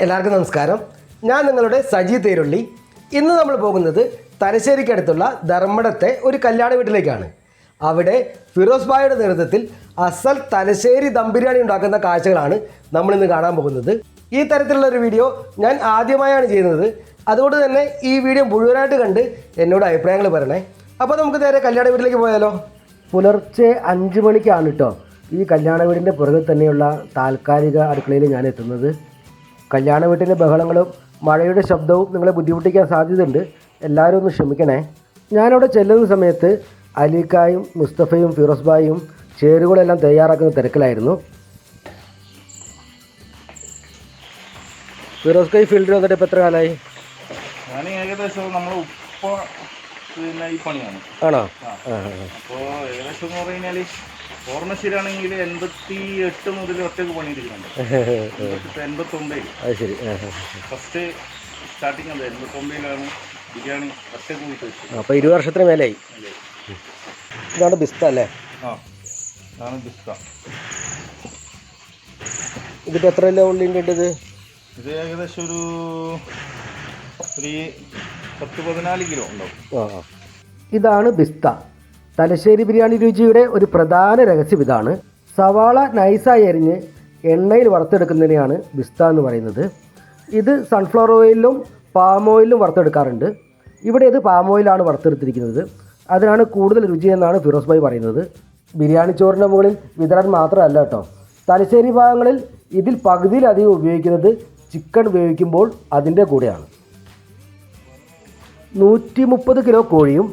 എല്ലാവർക്കും നമസ്കാരം. ഞാൻ നിങ്ങളുടെ സജി തേരുള്ളി. ഇന്ന് നമ്മൾ പോകുന്നത് തലശ്ശേരിക്കടുത്തുള്ള ധർമ്മടത്തെ ഒരു കല്യാണ വീട്ടിലേക്കാണ്. അവിടെ ഫിറോസ് ഭായിയുടെ നേതൃത്വത്തിൽ അസൽ തലശ്ശേരി ദം ബിരിയാണി ഉണ്ടാക്കുന്ന കാഴ്ചകളാണ് നമ്മളിന്ന് കാണാൻ പോകുന്നത്. ഈ തരത്തിലുള്ള ഒരു വീഡിയോ ഞാൻ ആദ്യമായാണ് ചെയ്യുന്നത്. അതുകൊണ്ട് തന്നെ ഈ വീഡിയോ മുഴുവനായിട്ട് കണ്ട് എന്നോട് അഭിപ്രായങ്ങൾ പറയണേ. അപ്പോൾ നമുക്ക് നേരെ കല്യാണ വീട്ടിലേക്ക് പോയാലോ. പുലർച്ചെ 5 മണിക്കാണ് കേട്ടോ ഈ കല്യാണ വീടിൻ്റെ പുറകിൽ തന്നെയുള്ള താൽക്കാലിക അടുക്കളയിൽ ഞാൻ എത്തുന്നത്. കല്യാണ വീട്ടിലെ ബഹളങ്ങളും മഴയുടെ ശബ്ദവും നിങ്ങളെ ബുദ്ധിമുട്ടിക്കാൻ സാധ്യതയുണ്ട്. എല്ലാവരും ഒന്ന് ക്ഷമിക്കണേ. ഞാനവിടെ ചെല്ലുന്ന സമയത്ത് അലിക്കായും മുസ്തഫയും ഫിറോസ് ഭായും ചേരുകളെല്ലാം തയ്യാറാക്കുന്ന തിരക്കിലായിരുന്നു. ഫിറോസ് ഭായി ഫീൽഡിൽ വന്നിട്ട് ഇപ്പോൾ എത്ര കാലമായി? ഞാൻ ഏകദേശം നമ്മൾ പിന്നെ ഈ പണിയാണ്. ആണോ? അപ്പോൾ ഏകദേശം എന്ന് പറഞ്ഞു കഴിഞ്ഞാൽ ഓർമ്മ ശരിയാണെങ്കിൽ 88 മുതൽ ഒറ്റക്ക് പണിയെടുക്കുന്നുണ്ട്. 89 അത് ശരി. ഫസ്റ്റ് സ്റ്റാർട്ടിങ് അത് 89 ബിരിയാണി ഒറ്റക്ക് പോയിട്ട് വെച്ചു. അപ്പോൾ 20 വർഷത്തിന് മേലെയായി. ഇതാണ് ബിസ്ത അല്ലേ? ആ, ഇതാണ് ബിസ്ത. ഇതിപ്പോൾ എത്ര കിലോ ഉള്ളിൻ്റെ ഉണ്ട്? ഇത് ഏകദേശം ഒരു 10-14 കിലോ ഉണ്ടാവും. ഇതാണ് ബിസ്ത. തലശ്ശേരി ബിരിയാണി രുചിയുടെ ഒരു പ്രധാന രഹസ്യം ഇതാണ്. സവാള നൈസായി അരിഞ്ഞ് എണ്ണയിൽ വറുത്തെടുക്കുന്നതിനെയാണ് ബിസ്ത എന്ന് പറയുന്നത്. ഇത് സൺഫ്ലവർ ഓയിലിലും പാം ഓയിലിലും വറുത്തെടുക്കാറുണ്ട്. ഇവിടെ ഇത് പാം ഓയിലാണ് വറുത്തെടുത്തിരിക്കുന്നത്. അതിനാണ് കൂടുതൽ രുചി എന്നാണ് ഫിറോസ് ഭായി പറയുന്നത്. ബിരിയാണി ചോറിൻ്റെ മുകളിൽ വിതറാൻ മാത്രമല്ല കേട്ടോ. തലശ്ശേരി ഭാഗങ്ങളിൽ ഇതിൽ പകുതിയിലധികം ഉപയോഗിക്കുന്നത് ചിക്കൻ ഉപയോഗിക്കുമ്പോൾ അതിൻ്റെ കൂടെയാണ്. 130 കിലോ കോഴിയും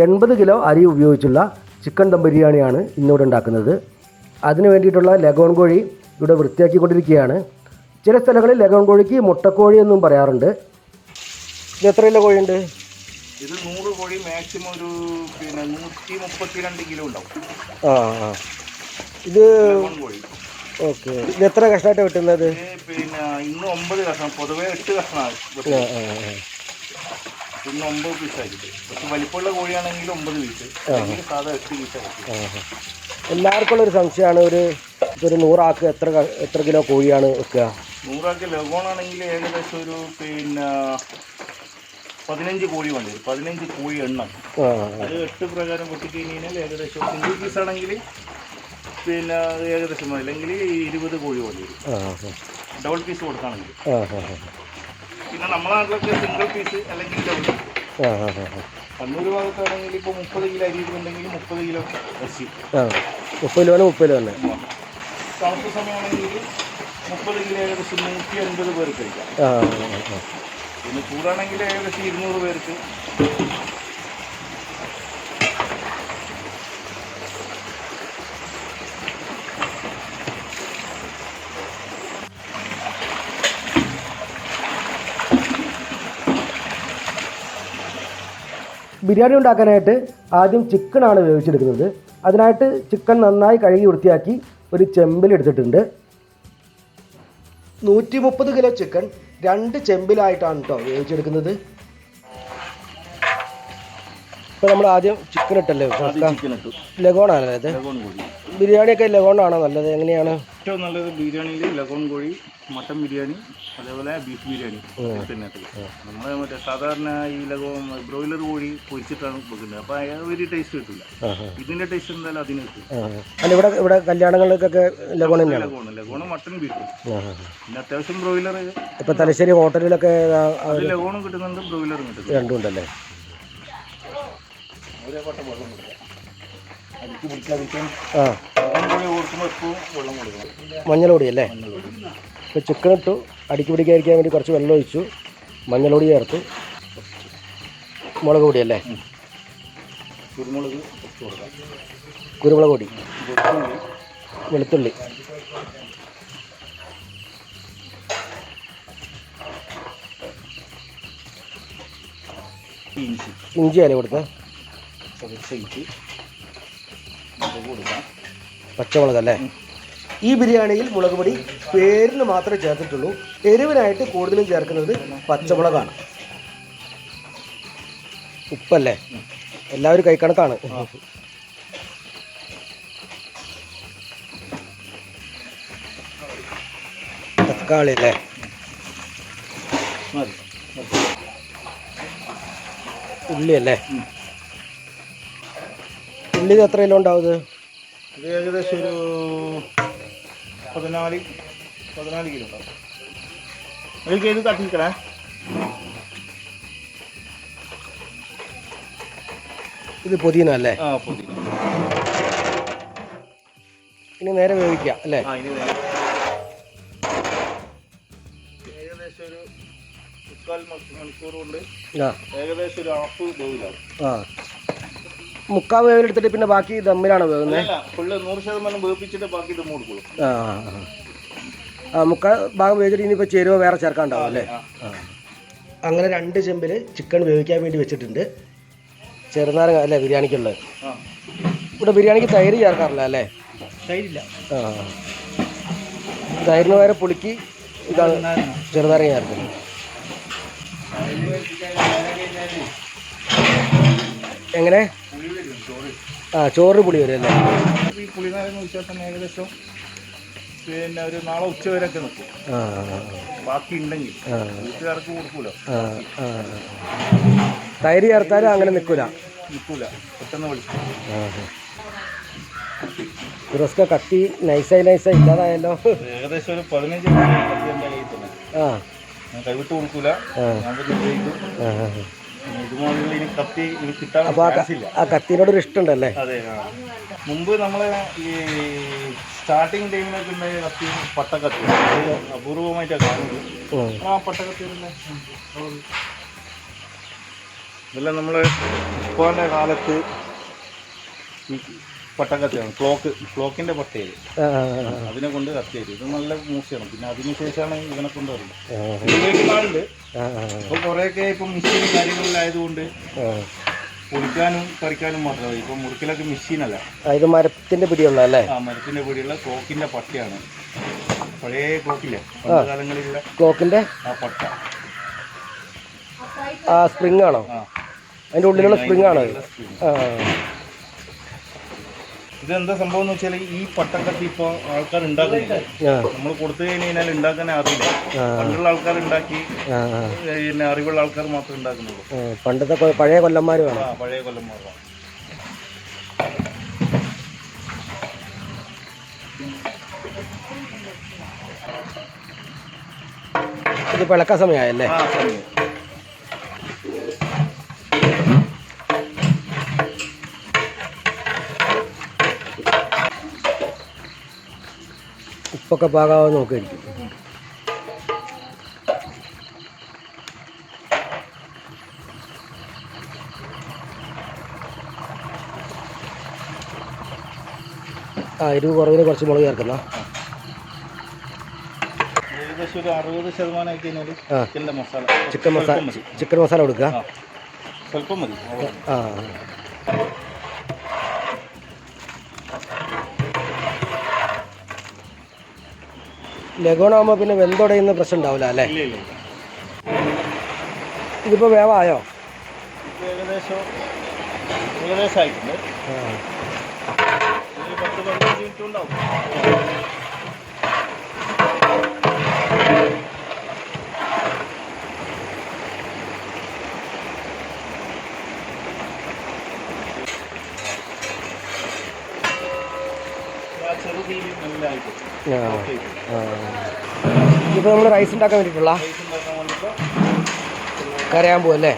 80 കിലോ അരി ഉപയോഗിച്ചുള്ള ചിക്കൻ ദം ബിരിയാണിയാണ് ഇന്നിവിടെ ഉണ്ടാക്കുന്നത്. അതിന് വേണ്ടിയിട്ടുള്ള ലഗോൺ കോഴി ഇവിടെ വൃത്തിയാക്കിക്കൊണ്ടിരിക്കുകയാണ്. ചില സ്ഥലങ്ങളിൽ ലഗോൺ കോഴിക്ക് മുട്ടക്കോഴി എന്നും പറയാറുണ്ട്. ഇത് എത്ര കിലോ കോഴിയുണ്ട്? ഇത് 100 കോഴി മാക്സിമം ഒരു 132 കിലോ ഉണ്ടാവും. ഇത് ഓക്കെ. ഇത് എത്ര കഷ്ണമായിട്ട് വെട്ടുന്നത്? ഇന്ന് 9 കഷ്ണം, പൊതുവെ 8 കഷ്ണമാണ്. ഇന്ന് 9 പീസായിരിക്കും. പക്ഷെ വലിപ്പമുള്ള കോഴിയാണെങ്കിൽ 9 പീസ്, സാധാ 8 പീസായിരിക്കും. എല്ലാവർക്കും ഒരു സംശയമാണ്, ഒരു 100 ആൾക്ക് എത്ര കിലോ കോഴിയാണ് വെക്കുക? 100 ആൾക്ക് ലഗോണാണെങ്കിൽ ഏകദേശം ഒരു 15 കോഴി വേണ്ടി വരും. 15 കോഴി എണ്ണം. അത് 8 പ്രകാരം പൊട്ടിക്കഴിഞ്ഞാൽ ഏകദേശം സിംഗിൾ പീസാണെങ്കിൽ ഏകദേശം അല്ലെങ്കിൽ 20 കോഴി വേണ്ടി വരും, ഡബിൾ പീസ് കൊടുക്കുകയാണെങ്കിൽ. പിന്നെ നമ്മളെ നാട്ടിലൊക്കെ സിംഗിൾ പീസ് അല്ലെങ്കിൽ ഡബിൾ പീസ്. കണ്ണൂർ ഭാഗത്താണെങ്കിൽ ഇപ്പോൾ 30 കിലോ അരി ഇടുന്നുണ്ടെങ്കിൽ 30 കിലോ ഇറച്ചി. 30 കിലോ തന്നെ. തണുപ്പ് സമയമാണെങ്കിൽ 30 കിലോ ഏകദേശം 150 പേർക്ക് കഴിക്കാം. പിന്നെ ചൂടാണെങ്കിൽ ഏകദേശം 200 പേർക്ക്. ബിരിയാണി ഉണ്ടാക്കാനായിട്ട് ആദ്യം ചിക്കനാണ് വേവിച്ചെടുക്കുന്നത്. അതിനായിട്ട് ചിക്കൻ നന്നായി കഴുകി വൃത്തിയാക്കി ഒരു ചെമ്പിലെടുത്തിട്ടുണ്ട്. 130 കിലോ ചിക്കൻ 2 ചെമ്പിലായിട്ടാണ് കേട്ടോ വേവിച്ചെടുക്കുന്നത്. ഇപ്പോൾ നമ്മൾ ആദ്യം ചിക്കൻ ഇട്ടല്ലേ? ലഗോണാണല്ലേ ഇത്? ബിരിയാണിയൊക്കെ ലഗോണാണോ നല്ലത്? എങ്ങനെയാണ് ഏറ്റവും നല്ലത്? ബിരിയാണിയിൽ ലഗോൺ കോഴി, മട്ടൻ ബിരിയാണി, അതേപോലെ ബീഫ് ബിരിയാണി. നമ്മൾ മറ്റേ സാധാരണ ഈ ബ്രോയിലർ കോഴി പൊരിച്ചിട്ടാണ് വെക്കുന്നത്. അപ്പോൾ ഒരു ടേസ്റ്റ് കിട്ടില്ല. ഇതിൻ്റെ ടേസ്റ്റ് എന്തായാലും അതിന് കിട്ടും. ഇവിടെ കല്യാണങ്ങൾക്കൊക്കെ ലഗോണും മട്ടൻ ബീഫും. പിന്നെ അത്യാവശ്യം ബ്രോയിലർ ഇപ്പോൾ തലശ്ശേരി ഹോട്ടലിലൊക്കെ ലഗോണും കിട്ടുന്നുണ്ട്, ബ്രോയിലറും കിട്ടുന്നുണ്ട്. രണ്ടും ഉണ്ടല്ലേ? മഞ്ഞൾപ്പൊടി അല്ലേ? ഇപ്പോൾ ചിക്കൻ ഇട്ടു, അടുക്കി പിടിക്കാതിരിക്കാൻ വേണ്ടി കുറച്ച് വെള്ളം ഒഴിച്ചു, മഞ്ഞൾപ്പൊടി ചേർത്തു, മുളക് പൊടി അല്ലേ? കുരുമുളക് പൊടി, വെളുത്തുള്ളി, ഇഞ്ചി അല്ലേ കൊടുത്ത? പച്ചമുളക് അല്ലേ? ഈ ബിരിയാണിയിൽ മുളക് പൊടി പേരിന് മാത്രമേ ചേർത്തിട്ടുള്ളൂ. എരിവിനായിട്ട് കൂടുതലും ചേർക്കുന്നത് പച്ചമുളകാണ്. ഉപ്പല്ലേ? എല്ലാവരും കൈക്കണക്കാണ്. തക്കാളി അല്ലേ? ഉള്ളി അല്ലേ? ഉള്ളി എത്ര കിലോ ഉണ്ടാവും? ഇത് ഏകദേശം ഒരു 14 കിലോ ഉണ്ടാവും. അതിലേക്ക് ഇത് തട്ടിക്കണേ. ഇത് പുതിന അല്ലേ? ആ, പുതിന. ഇനി നേരെ വേവിക്കാം അല്ലേ? ഏകദേശം ഒരു 3/4 മണിക്കൂർ കൊണ്ട് ഏകദേശം ഒരു ഹാഫ് വേവിലാവും. മുക്കാൽ വേവിലെടുത്തിട്ട് പിന്നെ ബാക്കി ദമ്മിലാണോ വേവുന്നത്? ഫുള്ള് 100% വേവിപ്പിച്ചിട്ട് ബാക്കി ദമ്മ് കൊടുക്കുള്ളൂ. മുക്കാൽ ഭാഗം വേവിച്ചിട്ട് ഇനിയിപ്പോൾ ചേരുവ വേറെ ചേർക്കാണ്ടാവും അല്ലേ? അങ്ങനെ 2 ചെമ്പിൽ ചിക്കൻ വേവിക്കാൻ വേണ്ടി വെച്ചിട്ടുണ്ട്. ചെറുനാരങ്ങ അല്ലേ ബിരിയാണിക്കുള്ളത്? ഇവിടെ ബിരിയാണിക്ക് തൈര് ചേർക്കാറില്ല അല്ലേ? തൈരില്ല. തൈരിന് വേറെ പുളിക്ക് ഇതാണ് ചെറുനാരങ്ങ ചേർക്കുന്നത്. എങ്ങനെ? ചോറ് പുളി വരും അല്ലേ? ഈ പുളിനാരങ്ങ വെച്ചാൽ തന്നെ ഏകദേശം പിന്നെ ഒരു നാളെ ഉച്ച വരെയൊക്കെ നിൽക്കും. ബാക്കി ഉണ്ടെങ്കിൽ വീട്ടുകാർക്ക് കൊടുക്കൂലോ. തൈര് ചേർത്താലും അങ്ങനെ നിൽക്കൂല, പെട്ടെന്ന് വിളിച്ചു. ഫിറോസ്ക കത്തി നൈസായി ഇല്ലാതായല്ലോ. ഏകദേശം ഒരു 15 കത്തി എൻ്റെ കയ്യിൽ തന്നെ. ഞാൻ കൈവിട്ട് കൊടുക്കൂല. ഇതുമാതിരി കത്തി കിട്ടാൻ ചാൻസില്ല. ആ കത്തിനോടൊരു ഇഷ്ടമുണ്ടല്ലേ? അതെ. മുമ്പ് നമ്മളെ ഈ സ്റ്റാർട്ടിങ് ടൈമിലൊക്കെ ഉണ്ടായ കത്തി പട്ടക്കത്തി അപൂർവമായിട്ടാണ് കാണുന്നത്. ആ പട്ടക്കത്തി ഇതെല്ലാം നമ്മളെ ഉപ്പാൻ്റെ കാലത്ത് ഈ പട്ടക്കത്തിയാണ്. ക്ലോക്കിൻ്റെ പട്ടയിൽ അതിനെ കൊണ്ട് കത്തിയത്. ഇത് നല്ല മൂർച്ചയാണ്. പിന്നെ അതിനുശേഷമാണ് ഇവനെ കൊണ്ട് വരുന്നത്. ഉപയോഗിക്കുന്നുണ്ട്. അപ്പോൾ കുറേയൊക്കെ ഇപ്പം മെഷീനും കാര്യങ്ങളിലായതുകൊണ്ട് പൊളിക്കാനും പറിക്കാനും മാത്രമേ. ഇപ്പം മുറിക്കലൊക്കെ മെഷീനല്ല. ഇത് മരത്തിൻ്റെ പിടിയുള്ള അല്ലേ? മരത്തിൻ്റെ പിടിയുള്ള ക്ലോക്കിൻ്റെ പട്ടയാണ്. പഴയ ക്ലോക്കില്ലേ, കാലങ്ങളിലുള്ള ക്ലോക്കിൻ്റെ ആ പട്ട. സ്പ്രിങ് ആണോ? അതിൻ്റെ ഉള്ളിലുള്ള സ്പ്രിങ് ആണോ? ഇതെന്താ സംഭവം എന്ന് വെച്ചാൽ ഈ പട്ടക്കത്തി ഇപ്പോൾ ആൾക്കാർ ഉണ്ടാക്കുന്നില്ല. നമ്മൾ കൊടുത്തു കഴിഞ്ഞാൽ ഉണ്ടാക്കാൻ അറിയില്ല. പണ്ടുള്ള ആൾക്കാർ ഉണ്ടാക്കി, പിന്നെ അറിവുള്ള ആൾക്കാർ മാത്രമേ ഉണ്ടാക്കുന്നുള്ളൂ. പണ്ടത്തെ പഴയ കൊല്ലന്മാർ വേണം. പഴയ കൊല്ലന്മാർ വേണം. ഇത് പിളക്ക സമയമായല്ലേ? ഉപ്പൊക്കെ പാകാവോ നോക്കിയിരിക്കും. എരിവ് കുറവിന് കുറച്ച് മുളക് ചേർക്കുന്ന. ഏകദേശം ഒരു 60% ആയി കഴിഞ്ഞാൽ ചിക്കൻ മസാല കൊടുക്കുക. സ്വല്പം മതി. ലഗോണാകുമ്പോൾ പിന്നെ വെന്തുടയുന്ന പ്രശ്നം ഉണ്ടാവില്ല അല്ലേ? ഇതിപ്പോൾ വേവായോ? ഏകദേശം ആയിട്ടുണ്ട്. 10-15 മിനിറ്റ് ഉണ്ടാവും. ഇപ്പോൾ നമ്മൾ റൈസ് ഉണ്ടാക്കാൻ വേണ്ടിയിട്ടുള്ള കരയാമ്പൂ അല്ലേ?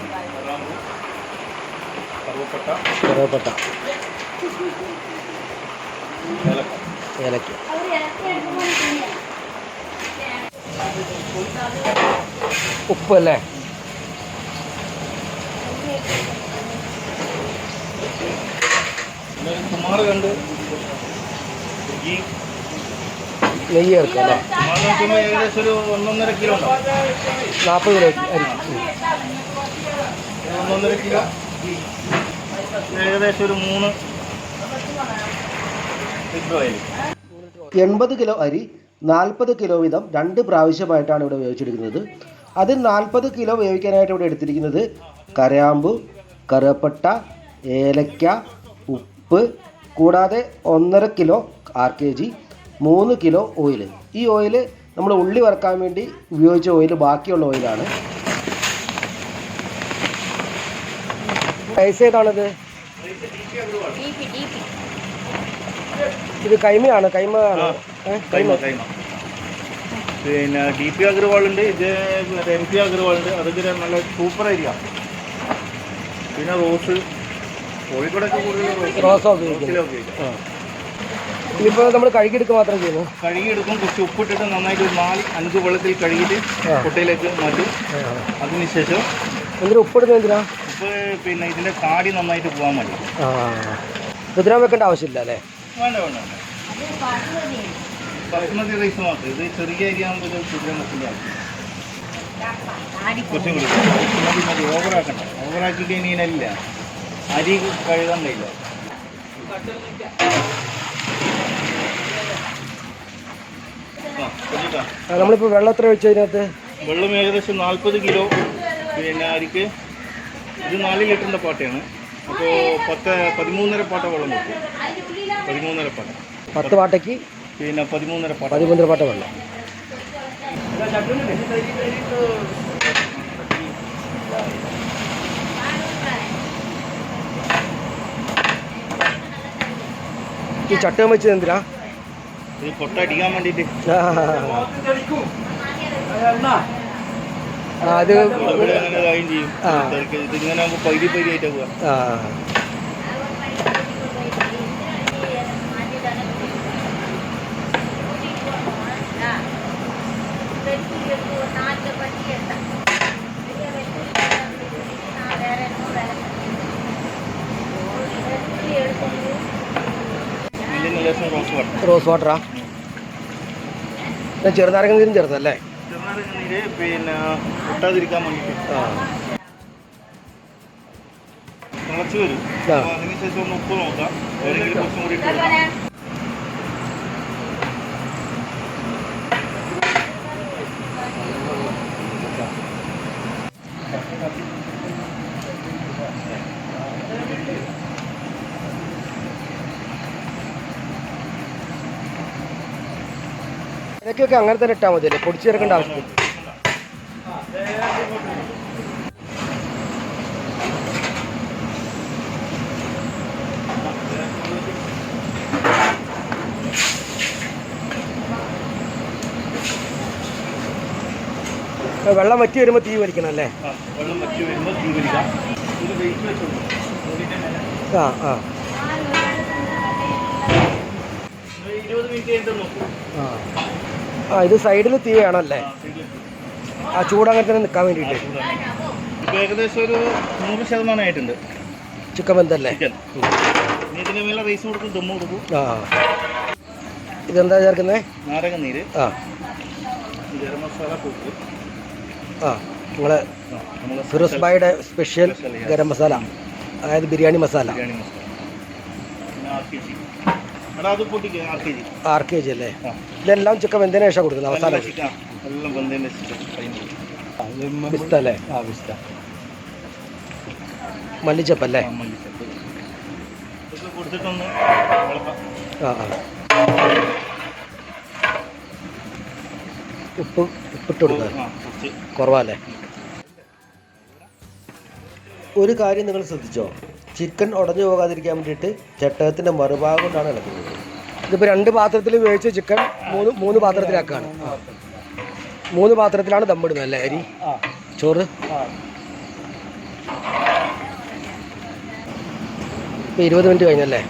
കറുവപ്പട്ട, ഏലക്ക, ഉപ്പ് അല്ലേ? നെയ്യ് ചേർക്കുക അല്ലേ? ഏകദേശം ഒരു 1.5 കിലോ 40 കിലോ അരി. 1.5 കിലോ ഏകദേശം ഒരു 3 ലിറ്റർ അരി. 80 കിലോ അരി 40 കിലോ വീതം 2 പ്രാവശ്യമായിട്ടാണ് ഇവിടെ വേവിച്ചെടുക്കുന്നത്. അതിൽ 40 കിലോ വേവിക്കാനായിട്ട് ഇവിടെ എടുത്തിരിക്കുന്നത് കരയാമ്പ്, കറുവപ്പട്ട, ഏലക്ക, ഉപ്പ്, കൂടാതെ 1.5 കിലോ RKG, 3 കിലോ ഓയിൽ. ഈ ഓയിൽ നമ്മൾ ഉള്ളി വറുക്കാൻ വേണ്ടി ഉപയോഗിച്ച ഓയിൽ ബാക്കിയുള്ള ഓയിലാണ്. റൈസ് ഏതാണിത്? ഇത് കൈമയാണ്, കൈമ ആണ്. പിന്നെ DP അഗർവാളുണ്ട്, ഇത് MP അഗർവാളുണ്ട്. അതൊക്കെ നല്ല സൂപ്പർ ഏരിയ. പിന്നെ റോസ്, കോഴിക്കോടൊക്കെ കൂടുതൽ റോസാ ഉപയോഗിക്കുന്നത്. ഇതിപ്പോൾ നമ്മൾ കഴുകിയെടുക്കുക മാത്രം ചെയ്യുന്നു. കഴുകിയെടുക്കും, കുറച്ച് ഉപ്പിട്ടിട്ട് നന്നായിട്ട് ഒരു 4-5 വെള്ളത്തിൽ കഴുകിയിട്ട് കൊട്ടയിലേക്ക് മാറ്റും. അതിനുശേഷം എന്തിനാ ഉപ്പിടുന്നത്? എന്തിനാ ഉപ്പ്? പിന്നെ ഇതിൻ്റെ കാടി നന്നായിട്ട് പോകാൻ വേണ്ടി. കുതിരാൻ വെക്കേണ്ട ആവശ്യമില്ല അല്ലേ? വേണ്ട വേണ്ട, ബസ്മതി റൈസ് മാത്രം. ഇത് ചെറിയ അരി ആകുമ്പോൾ കുതിരാൻ വെക്കേണ്ട ആവശ്യം. കുറച്ചും കൂടി മതി, ഓവറാക്കണ്ട. ഓവറാക്കി കഴിഞ്ഞാലില്ല, അരി കഴുകാൻ കഴിയില്ല. നമ്മളിപ്പോൾ വെള്ളം എത്ര ഒഴിച്ചു അതിനകത്ത്? വെള്ളം ഏകദേശം 40 കിലോ. പിന്നെ അരിക്ക് ഇത് 4 ലിറ്ററിൻ്റെ പാട്ടയാണ്. അപ്പോൾ 13.5 പാട്ട വെള്ളം കൊടുക്കും. 13.5 പാട്ട. 10 പാട്ടയ്ക്ക് പിന്നെ 13.5 പാട്ട. 13 പാട്ട വെള്ളം. ഈ ചട്ടം വെച്ചത് എന്തിനാ? ഇത് കൊട്ട അടിക്കാൻ വേണ്ടിയിട്ട്. അത് അങ്ങനെ കാര്യം ചെയ്യും. ഇതിങ്ങനെ ആകുമ്പോൾ പൈരി ആയിട്ട് പോവാ. റോസ് വാട്ടറാ? ചെറുനാരങ്ങ നീരും ചേർത്തല്ലേ? ചെറുനാരങ്ങ നീര് പിന്നെ ഒട്ടാതിരിക്കാൻ വേണ്ടിയിട്ട് തിളച്ച് വരും. അതിനുശേഷം ഒന്ന് ഉപ്പ് നോക്കാം, ഏതെങ്കിലും കുറച്ചും കൂടി ഇട്ട് കൊടുക്കാം. ഇതൊക്കെ അങ്ങനെ തന്നെ ഇട്ടാൽ മതിയല്ലേ, പൊടിച്ചു ചേർക്കേണ്ട ആവശ്യമില്ല. വെള്ളം വറ്റി വരുമ്പോൾ തീ വലിക്കണം അല്ലേ? വെള്ളം വറ്റി വരുമ്പോൾ തീ വലിക്കാം. ഇത് വെയിറ്റ് വെച്ചോളൂ. ആ ആ 20 മിനിറ്റ് കഴിഞ്ഞിട്ട് നോക്കൂ. ആ ഇത് സൈഡിൽ തീ വേണമല്ലേ? ആ ചൂടങ്ങനെ തന്നെ നിൽക്കാൻ വേണ്ടിയിട്ട്. ഇപ്പോൾ ഏകദേശം ഒരു 100% ആയിട്ടുണ്ട് ചിക്കൻ വെന്തല്ലേ? ഇനി ഇതിന് മേലെ റൈസ് കൊടുക്കും, ദമ്മ് കൊടുക്കും. ആ ഇതെന്താ ചേർക്കുന്നത്? നാരങ്ങ നീര്, ആ ഗരം മസാല കൂട്ട്. ആ നിങ്ങളെ ഫിറോസ് ഭായിയുടെ സ്പെഷ്യൽ ഗരം മസാല, അതായത് ബിരിയാണി മസാല. ബിരിയാണി മസാല പിന്നെ RKG അല്ലേ? ഇതെല്ലാം ചിക്കൻ വെന്തതിന് ശേഷം കൊടുക്കുന്നത് അവസാനം? എല്ലാം വെന്തതിന് ശേഷം. പിസ്ത അല്ലേ? ആ പിസ്ത. മല്ലിച്ചപ്പല്ലേ? മല്ലിച്ചപ്പ് ഇതൊക്കെ കൊടുത്തിട്ടൊന്ന് വളർത്താം. ആ ആ ഉപ്പിട്ട് കൊടുക്കുക, കുറവല്ലേ? ഒരു കാര്യം നിങ്ങൾ ശ്രദ്ധിച്ചോ, ചിക്കൻ ഉടഞ്ഞു പോകാതിരിക്കാൻ വേണ്ടിയിട്ട് ചട്ടകത്തിൻ്റെ മറുഭാഗം കൊണ്ടാണ് ഇളക്കുന്നത്. ഇതിപ്പോൾ 2 പാത്രത്തിൽ വേവിച്ച ചിക്കൻ 3 പാത്രത്തിലാക്കാണ്. 3 പാത്രത്തിലാണ് ദമ്മിടുന്നത് അല്ലേ? അരി ചോറ് ഇപ്പോൾ 20 മിനിറ്റ് കഴിഞ്ഞല്ലേ?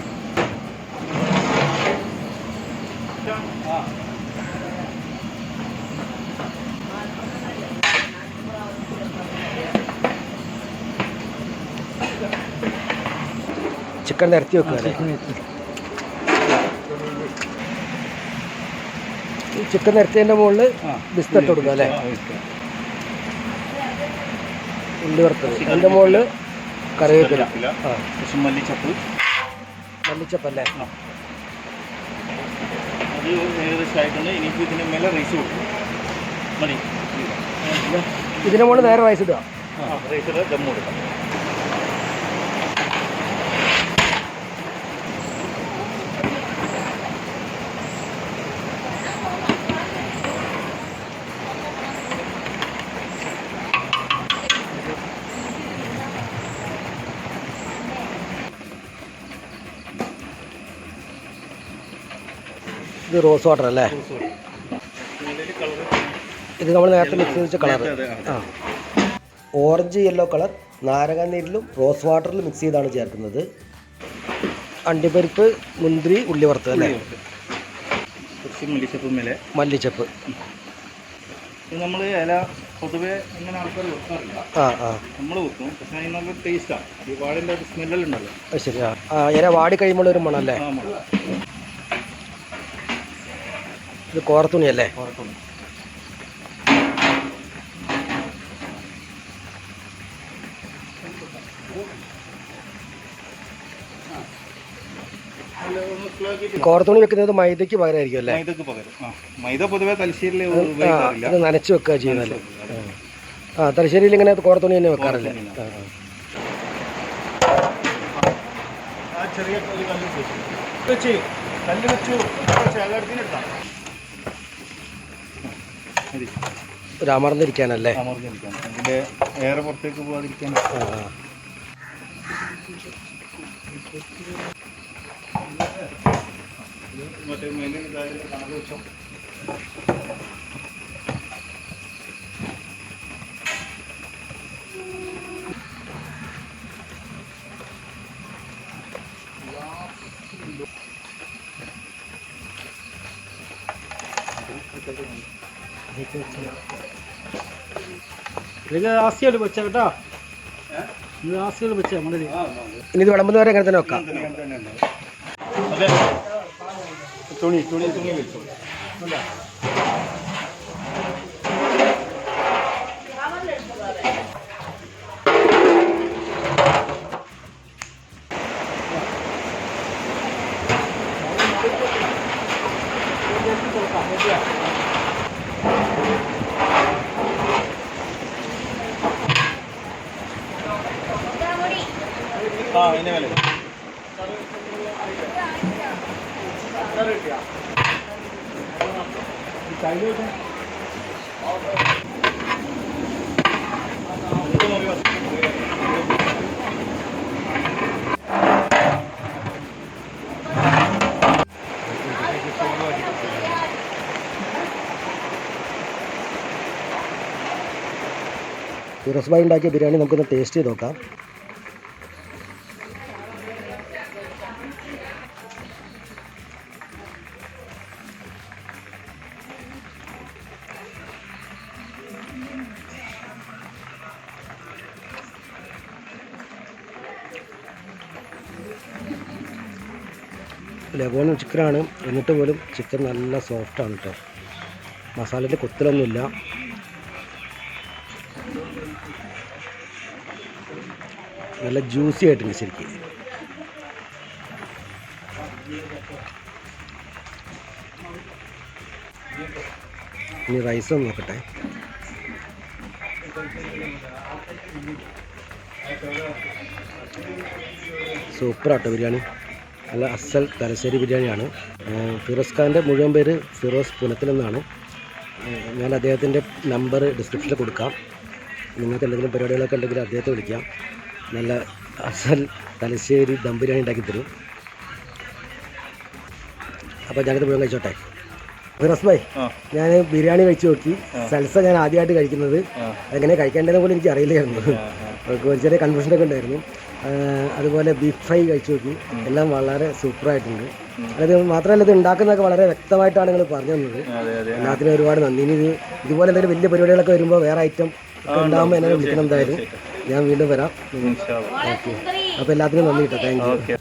ചിക്കൻ നിരത്തി വെക്കുക അല്ലേ? ഈ ചിക്കൻ നിരത്തിയതിൻ്റെ മുകളിൽ ബിസ്ക്കറ്റ് കൊടുക്കുക അല്ലേ? ഉള്ളി വറുത്തത്, അതിൻ്റെ മുകളിൽ കറിവേപ്പില, മല്ലിച്ചപ്പല്ലേ? അത് ഏകദേശം ആയിട്ടുണ്ട്. ഇനിയിപ്പോൾ ഇതിന് മേലെ റൈസ് കൊടുക്കും. മതി. ഇതിൻ്റെ മുകളിൽ നേരെ റൈസ് ഇടുക. റൈസ് ഇടുക, ദമ്മ് കൊടുക്കാം. ഇത് റോസ് വാട്ടർ അല്ലേ? ഇത് നമ്മൾ നേരത്തെ മിക്സ് ചെയ്ത കളർ. ആ, ഓറഞ്ച് യെല്ലോ കളർ നാരങ്ങാനീരിലും റോസ് വാട്ടറിലും മിക്സ് ചെയ്താണ് ചേർക്കുന്നത്. അണ്ടിപ്പരിപ്പ്, മുന്തിരി, ഉള്ളി വറുത്തത് അല്ലേ? മല്ലിച്ചപ്പ്. ഇത് നമ്മൾ ഇല പൊതുവെ ഇങ്ങനെ ആൾക്കാർ വെക്കാറില്ല. നമ്മൾ വെക്കും, പക്ഷേ അതിന് നല്ല ടേസ്റ്റാണ്. ഈ വാടിൻ്റെ ഒരു സ്മെല്ലെല്ലാം ഉണ്ടല്ലോ. ശരി. ഇല വാടി കഴിയുമ്പോൾ ഒരു മണം അല്ലേ? ഇത് കോറത്തുണി അല്ലേ? കോറത്തുണി. കോറത്തുണി വെക്കുന്നത് മൈദയ്ക്ക് പകരമായിരിക്കും അല്ലേ? മൈദക്ക് പകരം. മൈദ പൊതുവെ തലശ്ശേരിയിൽ ഇത് നനച്ച് വെക്കുക ചെയ്യുന്നത്. തലശ്ശേരിയിൽ ഇങ്ങനെ കോറത്തുണി തന്നെ വെക്കാറില്ല. ഒരു അമർന്നിരിക്കാനല്ലേ? അതിൻ്റെ ഏറെ പുറത്തേക്ക് പോകാതിരിക്കാൻ. മറ്റേ മേലിൽ കണക്ക് വെച്ചോ. ഇത് ആസിയോട് വെച്ച കേട്ടോ. ഇത് ആസിയോട് വെച്ച മണല്. ഇനി ഇത് വിളമ്പുന്നവരെ അങ്ങനെ തന്നെ വെക്കാം. തുണി വെച്ചു. അതിനെ വില ഫിറോസ് ഭായി ഉണ്ടാക്കിയ ബിരിയാണി നമുക്കൊന്ന് ടേസ്റ്റ് ചെയ്ത് നോക്കാം. ലഗോൺ ചിക്കനാണ്, എന്നിട്ട് പോലും ചിക്കൻ നല്ല സോഫ്റ്റാണ് കേട്ടോ. മസാലയുടെ കൊത്തിലൊന്നുമില്ല. നല്ല ജ്യൂസി ആയിട്ടുണ്ട് ശരിക്കും. ഇനി റൈസ് ഒന്ന് നോക്കട്ടെ. സൂപ്പറാട്ടോ ബിരിയാണി. നല്ല അസൽ തലശ്ശേരി ബിരിയാണിയാണ്. ഫിറോസ് ഖാൻ്റെ മുഴുവൻ പേര് ഫിറോസ് പുനത്തിൽ എന്നാണ്. ഞാൻ അദ്ദേഹത്തിൻ്റെ നമ്പർ ഡിസ്ക്രിപ്ഷനിൽ കൊടുക്കാം. നിങ്ങൾക്ക് എന്തെങ്കിലും പരിപാടികളൊക്കെ ഉണ്ടെങ്കിൽ അദ്ദേഹത്തെ വിളിക്കാം. നല്ല അസൽ തലശ്ശേരി ദം ബിരിയാണി ഉണ്ടാക്കി തരും. അപ്പോൾ ഞാനിത് മുഴുവൻ കഴിച്ചോട്ടെ. ഫിറോസ് ഭായ്, ഞാൻ ബിരിയാണി കഴിച്ചു നോക്കി. സൽസ ഞാൻ ആദ്യമായിട്ട് കഴിക്കുന്നത്. എങ്ങനെ കഴിക്കേണ്ടതെന്ന് പോലും എനിക്ക് അറിയില്ലായിരുന്നു. ഒരു ചെറിയ കൺഫ്യൂഷനൊക്കെ ഉണ്ടായിരുന്നു. അതുപോലെ ബീഫ് ഫ്രൈ കഴിച്ചു നോക്കി. എല്ലാം വളരെ സൂപ്പറായിട്ടുണ്ട്. അത് മാത്രമല്ല, ഇത് ഉണ്ടാക്കുന്നതൊക്കെ വളരെ വ്യക്തമായിട്ടാണ് നിങ്ങൾ പറഞ്ഞു തന്നത്. എല്ലാത്തിനും ഒരുപാട് നന്ദി. ഇനി ഇതുപോലെ എന്തെങ്കിലും വലിയ പരിപാടികളൊക്കെ വരുമ്പോൾ വേറെ ഐറ്റം ഒക്കെ ഉണ്ടാകുമ്പോൾ എന്നെ വിളിക്കണം. എന്തായാലും ഞാൻ വീണ്ടും വരാം. ഓക്കെ, അപ്പോൾ എല്ലാത്തിനും നന്ദി കേട്ടോ. Thank you.